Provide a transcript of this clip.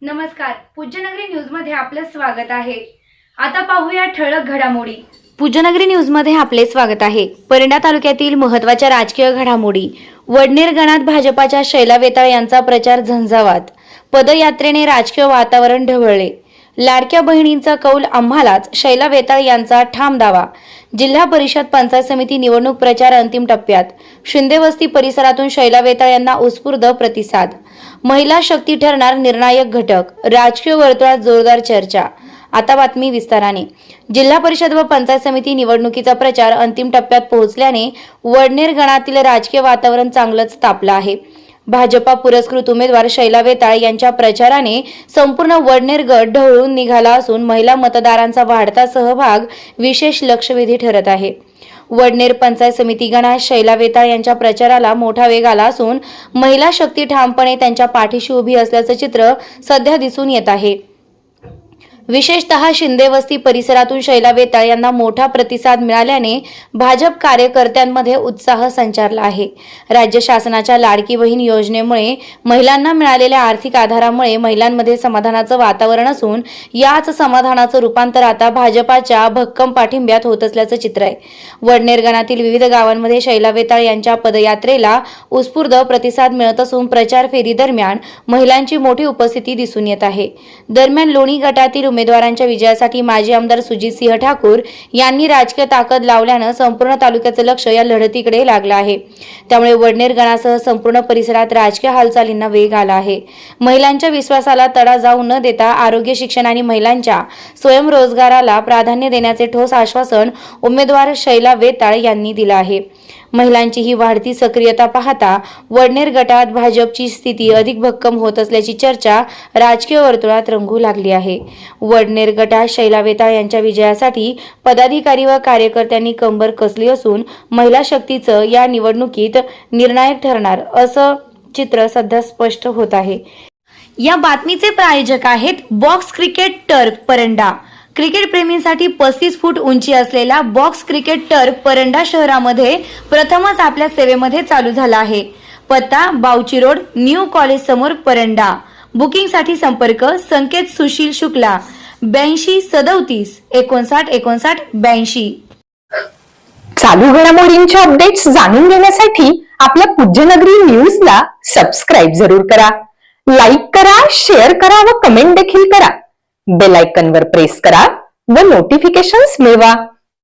नमस्कार, पूज्यनगरी न्यूज मध्ये आपलं स्वागत आहे। आता पाहूया ठळक घडामोडी। पूज्यनगरी न्यूज मध्ये आपले स्वागत आहे। परंडा तालुक्यातील महत्त्वाच्या राजकीय घडामोडी। वडनेर गणात भाजपाच्या शैला वेताळ यांचा प्रचार झंझावात। पदयात्रेने राजकीय वातावरण ढवळले। लाडक्या बहिणींचा कौल आम्हालाच, शैला वेताळ यांचा ठाम दावा। जिल्हा परिषद पंचायत समिती निवडणूक प्रचार अंतिम टप्प्यात। शिंदे वस्ती परिसरातून शैला वेताळ यांना उत्स्फूर्त प्रतिसाद। महिला शक्ती ठरणार निर्णायक घटक। राजकीय वर्तुळात जोरदार चर्चा। आता बातमी विस्ताराने। जिल्हा परिषद व पंचायत समिती निवडणुकीचा प्रचार अंतिम टप्प्यात पोहोचल्याने वडनेर गणातील राजकीय वातावरण चांगलंच तापलं आहे। भाजपा पुरस्कृत उमेदवार शैला वेताळ यांच्या प्रचाराने संपूर्ण वडनेर गट ढवळून निघाला असून महिला मतदारांचा वाढता सहभाग विशेष लक्षवेधी ठरत आहे। वडनेर पंचायत समिती गणात शैला वेताळ यांच्या प्रचाराला मोठा वेग आला असून महिला शक्ती ठामपणे त्यांच्या पाठीशी उभी असल्याचं चित्र सध्या दिसून येत आहे। विशेषतः शिंदे वस्ती परिसरातून शैला वेताळ यांना मोठा प्रतिसाद मिळाल्याने भाजप कार्यकर्त्यांमध्ये उत्साह संचारला आहे। राज्य शासनाच्या लाडकी बहीण योजनेमुळे महिलांना मिळालेल्या आर्थिक आधारामुळे महिलांमध्ये समाधानाचं वातावरण असून याच समाधानाचं रूपांतर आता भाजपाच्या भक्कम पाठिंब्यात होत असल्याचं चित्र आहे। वडनेर गणातील विविध गावांमध्ये शैला वेताळ यांच्या पदयात्रेला उत्स्फूर्त प्रतिसाद मिळत असून प्रचार फेरी दरम्यान महिलांची मोठी उपस्थिती दिसून येत आहे। दरम्यान लोणी गटातील उमेदवारांच्या विजयासाठी माजी आमदार सुजितसिंह ठाकूर यांनी राजकीय ताकद लावल्यानं संपूर्ण तालुक्याचं लक्ष या लढतीकडे लागलं आहे। त्यामुळे वडनेर गणासह संपूर्ण परिसरात राजकीय हालचालींना वेग आला आहे। महिलांच्या विश्वासाला तडा जाऊ न देता आरोग्य, शिक्षण आणि महिलांच्या स्वयंरोजगाराला प्राधान्य देण्याचे ठोस आश्वासन उमेदवार शैला वेताळ यांनी दिलं आहे। महिलांची ही वाढती सक्रियता पाहता वडनेर गटात भाजपची स्थिती अधिक भक्कम होत असल्याची चर्चा राजकीय वर्तुळात रंगू लागली आहे। वडनेर गटात शैला वेताळ यांच्या विजयासाठी पदाधिकारी व कार्यकर्त्यांनी कंबर कसली असून महिला शक्तीचं या निवडणुकीत निर्णायक ठरणार असं चित्र सध्या स्पष्ट होत आहे। या बातमीचे प्रायोजक आहेत box cricket turf Paranda. Cricket प्रेमींसाठी 35 फूट उंची असलेला बॉक्स क्रिकेट टर्फ परंडा शहरामध्ये प्रथमच आपल्या सेवेमध्ये चालू झाला आहे। पत्ता बावची रोड, न्यू कॉलेज समोर, परंडा। बुकिंगसाठी संपर्क संकेत सुशील शुक्ला 82 37 59 59 82। चालू घडामोडींचे अपडेट्स जाणून घेण्यासाठी आपल्या पूज्यनगरी न्यूजला सबस्क्राइब जरूर करा, लाईक करा, शेअर करा व कमेंट देखील करा। बेल आयकॉनवर प्रेस करा व नोटिफिकेशन्स मिळवा।